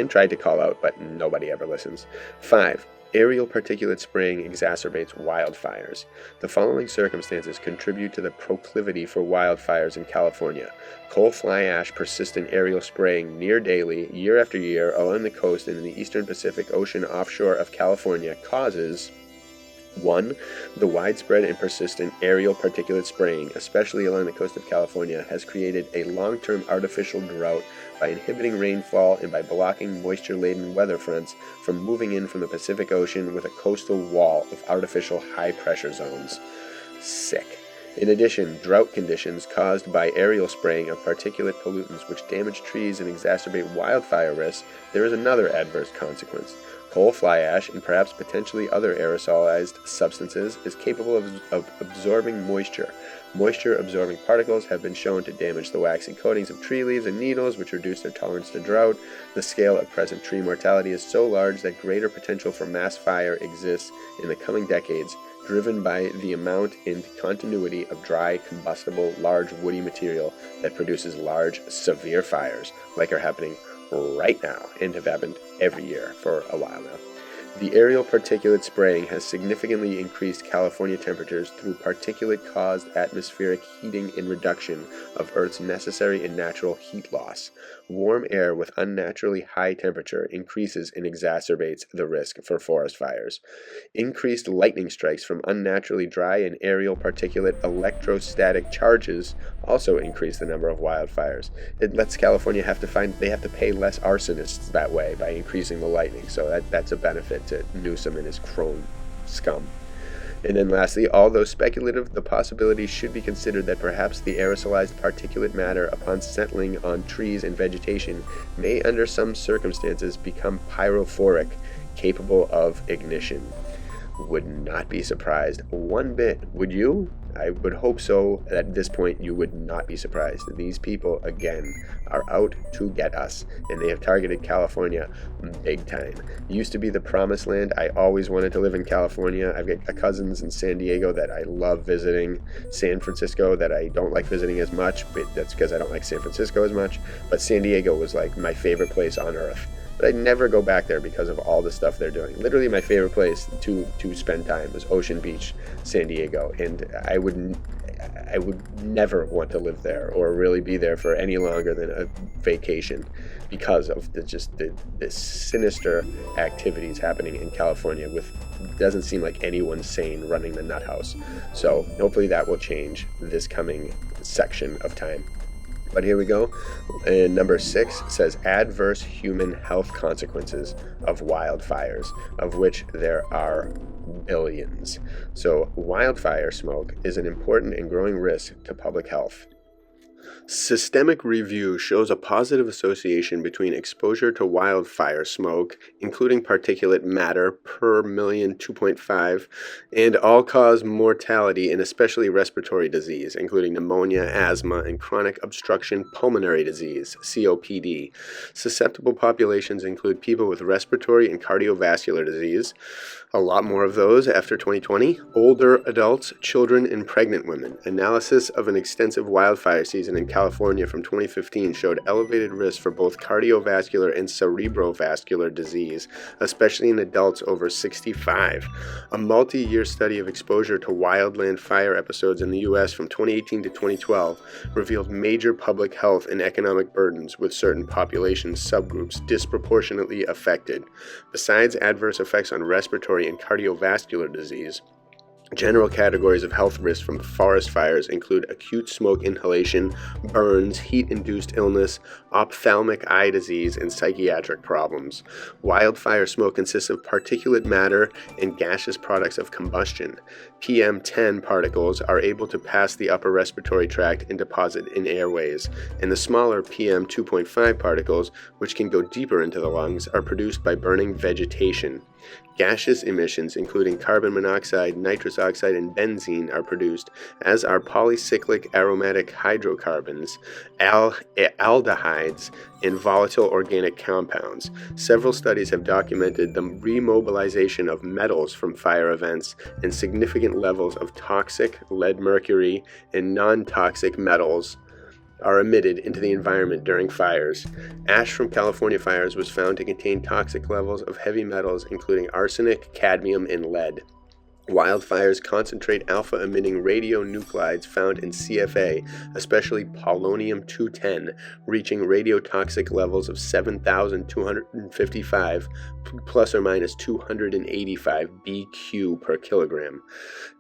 tried to call out, but nobody ever listens. 5. Aerial particulate spraying exacerbates wildfires. The following circumstances contribute to the proclivity for wildfires in California. Coal fly ash persistent aerial spraying near daily, year after year, along the coast and in the eastern Pacific Ocean offshore of California causes 1. The widespread and persistent aerial particulate spraying, especially along the coast of California, has created a long-term artificial drought by inhibiting rainfall and by blocking moisture-laden weather fronts from moving in from the Pacific Ocean with a coastal wall of artificial high-pressure zones. Sick. In addition, drought conditions caused by aerial spraying of particulate pollutants which damage trees and exacerbate wildfire risks, there is another adverse consequence. Coal fly ash, and perhaps potentially other aerosolized substances, is capable of absorbing moisture. Moisture-absorbing particles have been shown to damage the waxy coatings of tree leaves and needles, which reduce their tolerance to drought. The scale of present tree mortality is so large that greater potential for mass fire exists in the coming decades, driven by the amount and continuity of dry, combustible, large woody material that produces large, severe fires, like are happening right now and have happened every year for a while now. The aerial particulate spraying has significantly increased California temperatures through particulate-caused atmospheric heating and reduction of Earth's necessary and natural heat loss. Warm air with unnaturally high temperature increases and exacerbates the risk for forest fires. Increased lightning strikes from unnaturally dry and aerial particulate electrostatic charges also increase the number of wildfires. It lets California have to pay less arsonists that way by increasing the lightning, so that's a benefit to Newsom and his crone scum. And then lastly, although speculative, the possibility should be considered that perhaps the aerosolized particulate matter upon settling on trees and vegetation may under some circumstances become pyrophoric, capable of ignition. Would not be surprised one bit. Would you? I would hope so. At this point, you would not be surprised. These people, again, are out to get us, and they have targeted California big time. Used to be the promised land. I always wanted to live in California. I've got cousins in San Diego that I love visiting. San Francisco that I don't like visiting as much, but that's because I don't like San Francisco as much. But San Diego was like my favorite place on earth. But I'd never go back there because of all the stuff they're doing. Literally my favorite place to spend time was Ocean Beach, San Diego, and I would never want to live there or really be there for any longer than a vacation because of the sinister activities happening in California with doesn't seem like anyone sane running the nut house. So hopefully that will change this coming section of time. But here we go. And number 6 says adverse human health consequences of wildfires, of which there are billions. So wildfire smoke is an important and growing risk to public health. Systemic review shows a positive association between exposure to wildfire smoke, including particulate matter per million 2.5, and all-cause mortality in especially respiratory disease, including pneumonia, asthma, and chronic obstruction pulmonary disease, COPD. Susceptible populations include people with respiratory and cardiovascular disease, a lot more of those after 2020, older adults, children, and pregnant women. Analysis of an extensive wildfire season in California from 2015 showed elevated risk for both cardiovascular and cerebrovascular disease, especially in adults over 65. A multi-year study of exposure to wildland fire episodes in the U.S. from 2018 to 2012 revealed major public health and economic burdens, with certain population subgroups disproportionately affected. Besides adverse effects on respiratory and cardiovascular disease, general categories of health risks from forest fires include acute smoke inhalation, burns, heat-induced illness, ophthalmic eye disease, and psychiatric problems. Wildfire smoke consists of particulate matter and gaseous products of combustion. PM10 particles are able to pass the upper respiratory tract and deposit in airways, and the smaller PM2.5 particles, which can go deeper into the lungs, are produced by burning vegetation. Gaseous emissions, including carbon monoxide, nitrous oxide, and benzene, are produced, as are polycyclic aromatic hydrocarbons, aldehydes, and volatile organic compounds. Several studies have documented the remobilization of metals from fire events, and significant levels of toxic lead, mercury, and non-toxic metals are emitted into the environment during fires. Ash from California fires was found to contain toxic levels of heavy metals, including arsenic, cadmium, and lead. Wildfires concentrate alpha-emitting radionuclides found in CFA, especially polonium-210, reaching radiotoxic levels of 7,255 plus or minus 285 BQ per kilogram.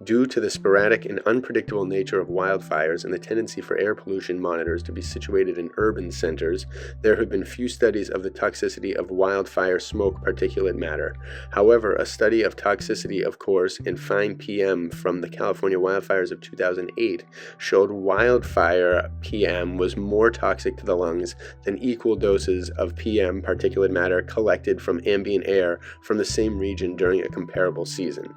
Due to the sporadic and unpredictable nature of wildfires and the tendency for air pollution monitors to be situated in urban centers, there have been few studies of the toxicity of wildfire smoke particulate matter. However, a study of toxicity of coarse and fine PM from the California wildfires of 2008 showed wildfire PM was more toxic to the lungs than equal doses of PM particulate matter collected from ambient air from the same region during a comparable season.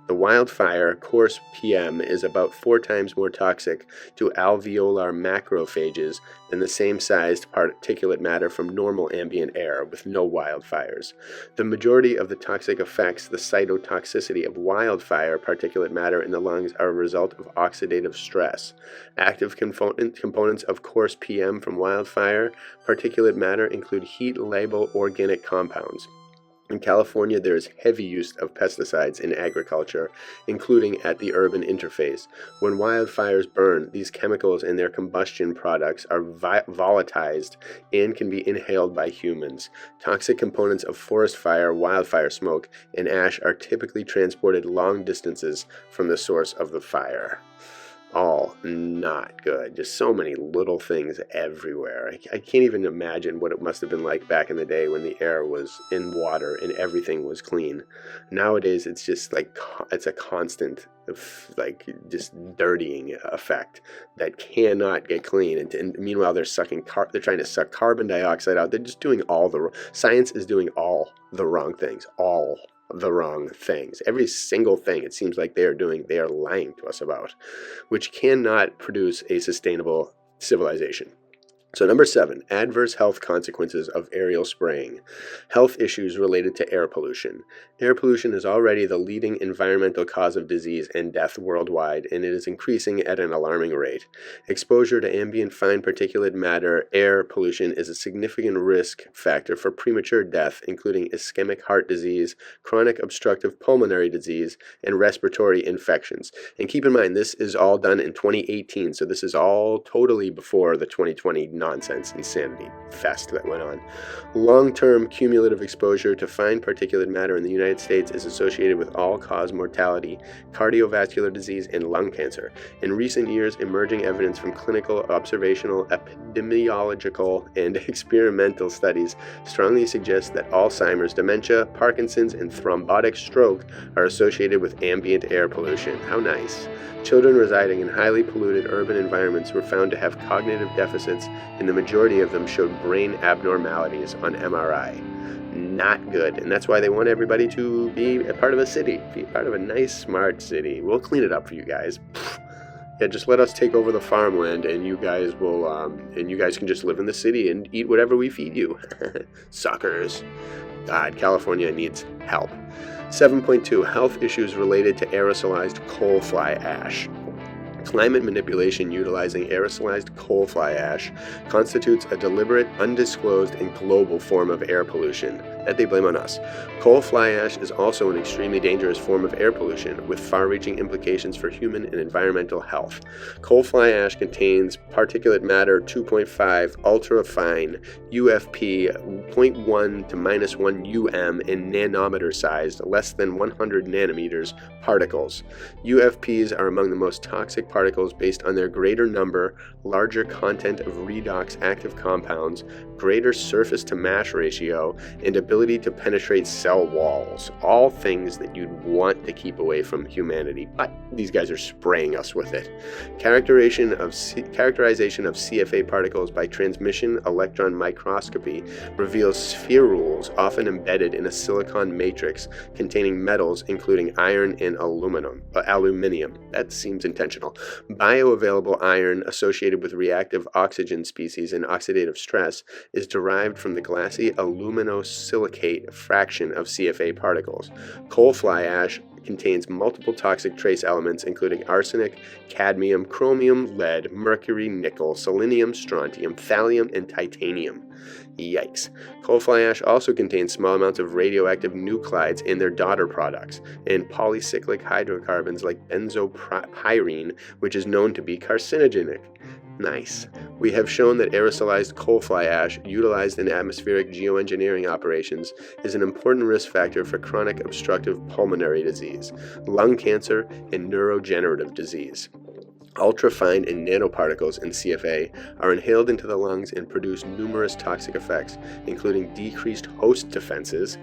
The wildfire coarse PM is about 4 times more toxic to alveolar macrophages than the same sized particulate matter from normal ambient air with no wildfires. The majority of the toxic effects, the cytotoxicity of wildfire particulate matter in the lungs, are a result of oxidative stress. Active components of coarse PM from wildfire particulate matter include heat-labile organic compounds. In California, there is heavy use of pesticides in agriculture, including at the urban interface. When wildfires burn, these chemicals and their combustion products are volatilized and can be inhaled by humans. Toxic components of forest fire, wildfire smoke, and ash are typically transported long distances from the source of the fire. All not good. Just so many little things everywhere. I can't even imagine what it must have been like back in the day when the air was in water and everything was clean. Nowadays, it's just like, it's a constant, like, just dirtying effect that cannot get clean. And meanwhile, they're they're trying to suck carbon dioxide out. They're just doing science is doing all the wrong things. All the wrong things. Every single thing it seems like they are lying to us about, which cannot produce a sustainable civilization. So number 7, adverse health consequences of aerial spraying. Health issues related to air pollution. Air pollution is already the leading environmental cause of disease and death worldwide, and it is increasing at an alarming rate. Exposure to ambient fine particulate matter air pollution is a significant risk factor for premature death, including ischemic heart disease, chronic obstructive pulmonary disease, and respiratory infections. And keep in mind, this is all done in 2018, so this is all totally before the 2020 nonsense, insanity fest that went on. Long-term cumulative exposure to fine particulate matter in the United States is associated with all-cause mortality, cardiovascular disease, and lung cancer. In recent years, emerging evidence from clinical, observational, epidemiological, and experimental studies strongly suggests that Alzheimer's, dementia, Parkinson's, and thrombotic stroke are associated with ambient air pollution. How nice. Children residing in highly polluted urban environments were found to have cognitive deficits, and the majority of them showed brain abnormalities on MRI. Not good, and that's why they want everybody to be a part of a city, be part of a nice, smart city. We'll clean it up for you guys. Yeah, just let us take over the farmland, and you guys can just live in the city and eat whatever we feed you. Suckers. God, California needs help. 7.2 Health issues related to aerosolized coal fly ash. Climate manipulation utilizing aerosolized coal fly ash constitutes a deliberate, undisclosed, and global form of air pollution that they blame on us. Coal fly ash is also an extremely dangerous form of air pollution with far-reaching implications for human and environmental health. Coal fly ash contains particulate matter 2.5 ultrafine UFP 0.1 to -1 UM in nanometer-sized, less than 100 nanometers particles. UFPs are among the most toxic particles based on their greater number, larger content of redox active compounds, greater surface-to-mass ratio, and ability to penetrate cell walls. All things that you'd want to keep away from humanity, but these guys are spraying us with it. Characterization of CFA particles by transmission electron microscopy reveals spherules often embedded in a silicon matrix containing metals including iron and aluminium. That seems intentional. Bioavailable iron associated with reactive oxygen species and oxidative stress is derived from the glassy aluminosilicate fraction of CFA particles. Coal fly ash contains multiple toxic trace elements including arsenic, cadmium, chromium, lead, mercury, nickel, selenium, strontium, thallium, and titanium. Yikes. Coal fly ash also contains small amounts of radioactive nuclides in their daughter products and polycyclic hydrocarbons like benzopyrene, which is known to be carcinogenic. Nice. We have shown that aerosolized coal fly ash utilized in atmospheric geoengineering operations is an important risk factor for chronic obstructive pulmonary disease, lung cancer, and neurodegenerative disease. Ultrafine and nanoparticles in CFA are inhaled into the lungs and produce numerous toxic effects, including decreased host defenses,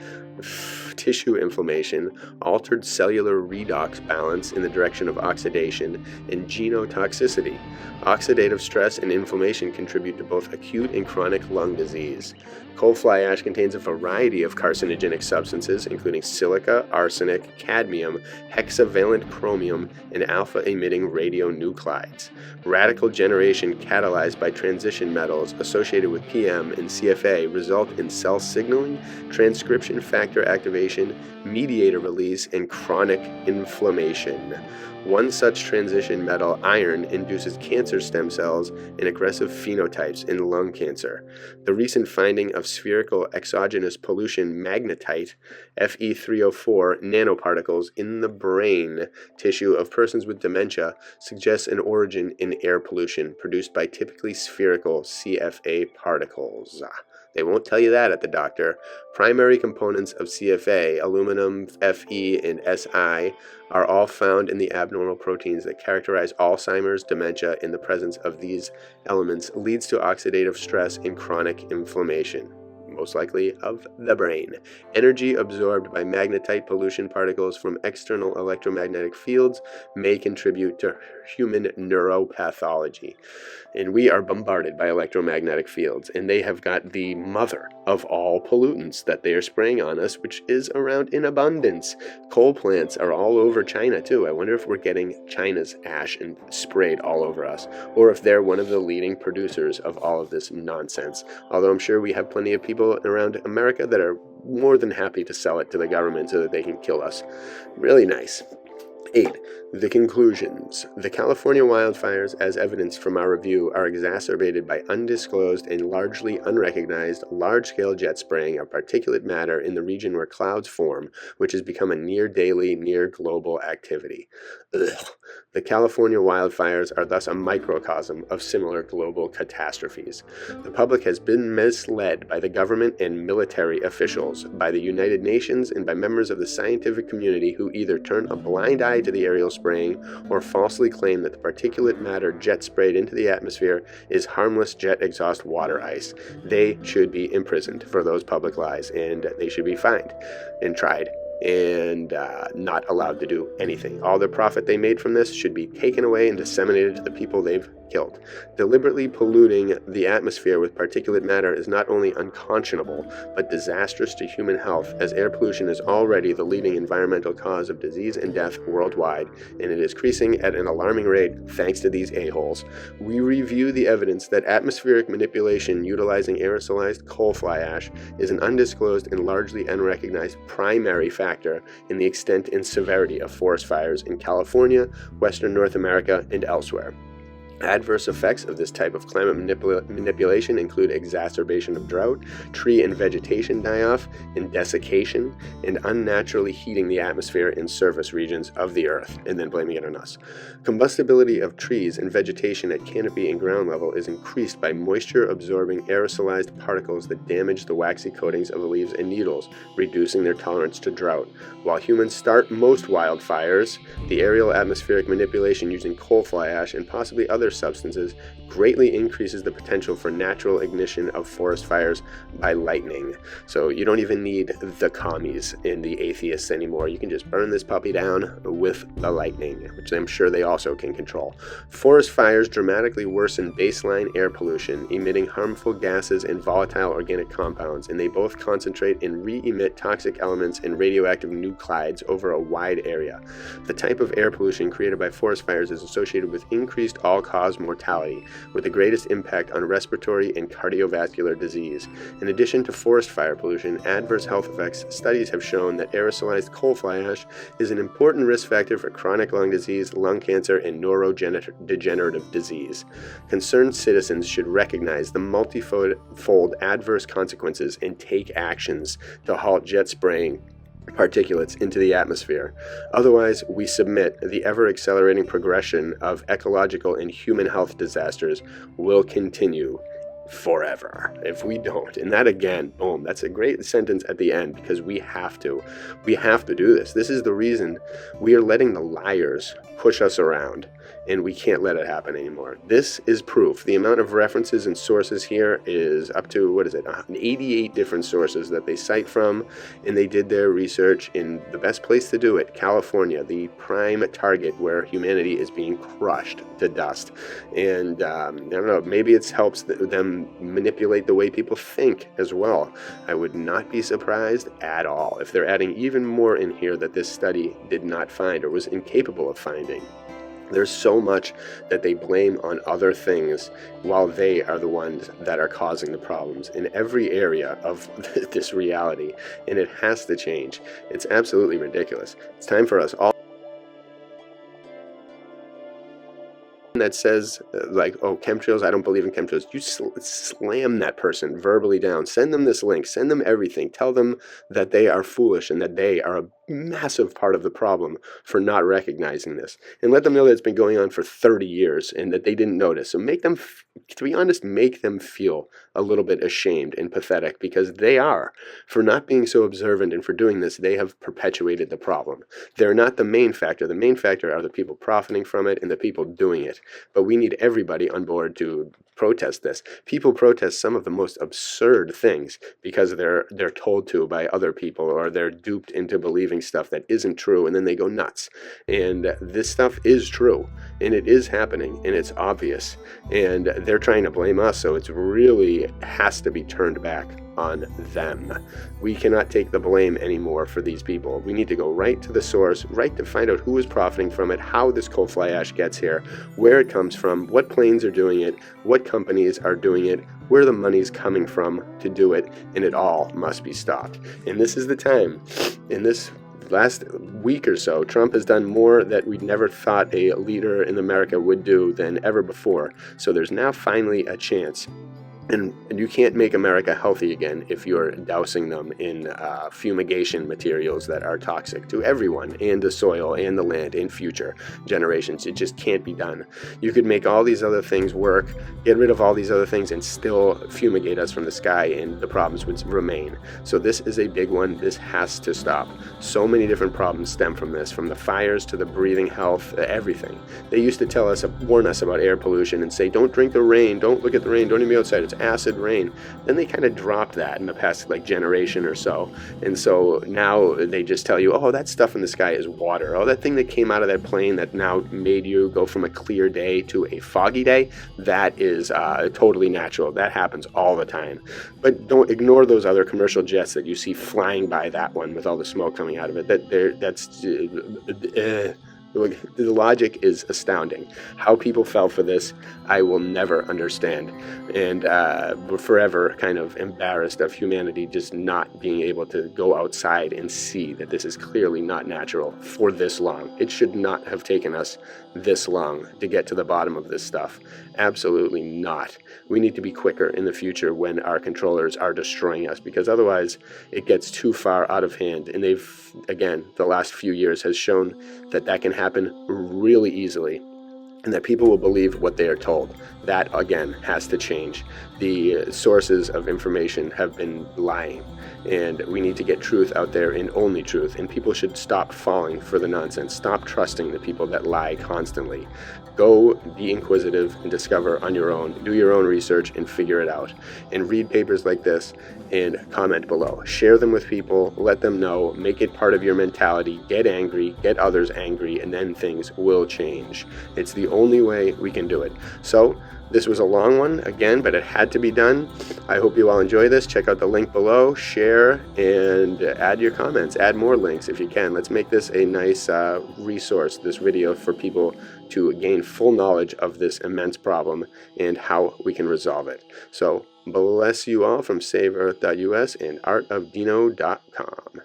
tissue inflammation, altered cellular redox balance in the direction of oxidation, and genotoxicity. Oxidative stress and inflammation contribute to both acute and chronic lung disease. Coal fly ash contains a variety of carcinogenic substances, including silica, arsenic, cadmium, hexavalent chromium, and alpha-emitting radionuclides. Radical generation catalyzed by transition metals associated with PM and CFA result in cell signaling, transcription factor activation, mediator release, and chronic inflammation. One such transition metal, iron, induces cancer stem cells and aggressive phenotypes in lung cancer. The recent finding of spherical exogenous pollution magnetite, Fe3O4 nanoparticles in the brain tissue of persons with dementia suggests an origin in air pollution produced by typically spherical CFA particles. They won't tell you that at the doctor. Primary components of CFA, aluminum, Fe, and Si, are all found in the abnormal proteins that characterize Alzheimer's, dementia, and the presence of these elements leads to oxidative stress and chronic inflammation, most likely of the brain. Energy absorbed by magnetite pollution particles from external electromagnetic fields may contribute to human neuropathology. And we are bombarded by electromagnetic fields, and they have got the mother of all pollutants that they are spraying on us, which is around in abundance. Coal plants are all over China too. I wonder if we're getting China's ash and sprayed all over us, or if they're one of the leading producers of all of this nonsense. Although I'm sure we have plenty of people around America that are more than happy to sell it to the government so that they can kill us. Really nice. 8. The conclusions. The California wildfires, as evidenced from our review, are exacerbated by undisclosed and largely unrecognized large-scale jet spraying of particulate matter in the region where clouds form, which has become a near-daily, near-global activity. Ugh. The California wildfires are thus a microcosm of similar global catastrophes. The public has been misled by the government and military officials, by the United Nations, and by members of the scientific community who either turn a blind eye to the aerial spraying or falsely claim that the particulate matter jet sprayed into the atmosphere is harmless jet exhaust water ice. They should be imprisoned for those public lies, and they should be fined and tried and not allowed to do anything. All the profit they made from this should be taken away and disseminated to the people they've killed. Deliberately polluting the atmosphere with particulate matter is not only unconscionable, but disastrous to human health, as air pollution is already the leading environmental cause of disease and death worldwide, and it is increasing at an alarming rate thanks to these a-holes. We review the evidence that atmospheric manipulation utilizing aerosolized coal fly ash is an undisclosed and largely unrecognized primary factor in the extent and severity of forest fires in California, Western North America, and elsewhere. Adverse effects of this type of climate manipulation include exacerbation of drought, tree and vegetation die-off, and desiccation, and unnaturally heating the atmosphere in surface regions of the Earth, and then blaming it on us. Combustibility of trees and vegetation at canopy and ground level is increased by moisture-absorbing aerosolized particles that damage the waxy coatings of the leaves and needles, reducing their tolerance to drought. While humans start most wildfires, the aerial atmospheric manipulation using coal fly ash and possibly other substances greatly increases the potential for natural ignition of forest fires by lightning. So you don't even need the commies and the atheists anymore. You can just burn this puppy down with the lightning, which I'm sure they also can control. Forest fires dramatically worsen baseline air pollution, emitting harmful gases and volatile organic compounds, and they both concentrate and re-emit toxic elements and radioactive nuclides over a wide area. The type of air pollution created by forest fires is associated with increased all-cause mortality, with the greatest impact on respiratory and cardiovascular disease. In addition to forest fire pollution, adverse health effects, studies have shown that aerosolized coal fly ash is an important risk factor for chronic lung disease, lung cancer, and neurodegenerative disease. Concerned citizens should recognize the multifold adverse consequences and take actions to halt jet spraying particulates into the atmosphere. Otherwise, we submit the ever-accelerating progression of ecological and human health disasters will continue forever if we don't. And that, again, boom, that's a great sentence at the end, because we have to do this. This is the reason we are letting the liars push us around, and we can't let it happen anymore. This is proof. The amount of references and sources here is up to, 88 different sources that they cite from, and they did their research in the best place to do it, California, the prime target where humanity is being crushed to dust. And I don't know, maybe it helps them manipulate the way people think as well. I would not be surprised at all if they're adding even more in here that this study did not find or was incapable of finding. There's so much that they blame on other things while they are the ones that are causing the problems in every area of this reality, and it has to change. It's absolutely ridiculous. It's time for us all that says oh, chemtrails, I don't believe in chemtrails. You slam that person verbally down. Send them this link. Send them everything. Tell them that they are foolish and that they are a massive part of the problem for not recognizing this. And let them know that it's been going on for 30 years and that they didn't notice. So make them, to be honest, make them feel a little bit ashamed and pathetic, because they are. For not being so observant and for doing this, they have perpetuated the problem. They're not the main factor. The main factor are the people profiting from it and the people doing it. But we need everybody on board to protest this. People protest some of the most absurd things because they're told to by other people, or they're duped into believing stuff that isn't true, and then they go nuts. And this stuff is true, and it is happening, and it's obvious, and they're trying to blame us, so it's really has to be turned back on them. We cannot take the blame anymore for these people. We need to go right to the source, right to find out who is profiting from it, how this coal fly ash gets here, where it comes from, what planes are doing it, what companies are doing it, where the money's coming from to do it, and it all must be stopped. And this is the time, in this last week or so, Trump has done more that we'd never thought a leader in America would do than ever before. So there's now finally a chance. And you can't make America healthy again if you're dousing them in fumigation materials that are toxic to everyone and the soil and the land and future generations. It just can't be done. You could make all these other things work, get rid of all these other things, and still fumigate us from the sky, and the problems would remain. So this is a big one. This has to stop. So many different problems stem from this, from the fires to the breathing health, everything. They used to warn us about air pollution and say, don't drink the rain, don't look at the rain, don't even be outside, it's acid rain. Then they kind of dropped that in the past generation or so, and so now they just tell you, oh, that stuff in the sky is water. Oh, that thing that came out of that plane that now made you go from a clear day to a foggy day, that is totally natural. That happens all the time. But don't ignore those other commercial jets that you see flying by that one with all the smoke coming out of it. The logic is astounding. How people fell for this, I will never understand. And we're forever kind of embarrassed of humanity just not being able to go outside and see that this is clearly not natural for this long. It should not have taken us this long to get to the bottom of this stuff. Absolutely not. We need to be quicker in the future when our controllers are destroying us, because otherwise it gets too far out of hand. And they've, again, the last few years has shown that that can happen really easily, and that people will believe what they are told. That, again, has to change. The sources of information have been lying, and we need to get truth out there and only truth. And people should stop falling for the nonsense. Stop trusting the people that lie constantly. Go be inquisitive and discover on your own. Do your own research and figure it out. And read papers like this and comment below. Share them with people. Let them know. Make it part of your mentality. Get angry. Get others angry. And then things will change. It's the only way we can do it. So this was a long one, again, but it had to be done. I hope you all enjoy this. Check out the link below, share, and add your comments. Add more links if you can. Let's make this a nice resource, this video, for people to gain full knowledge of this immense problem and how we can resolve it. So bless you all from SaveEarth.us and artofdino.com.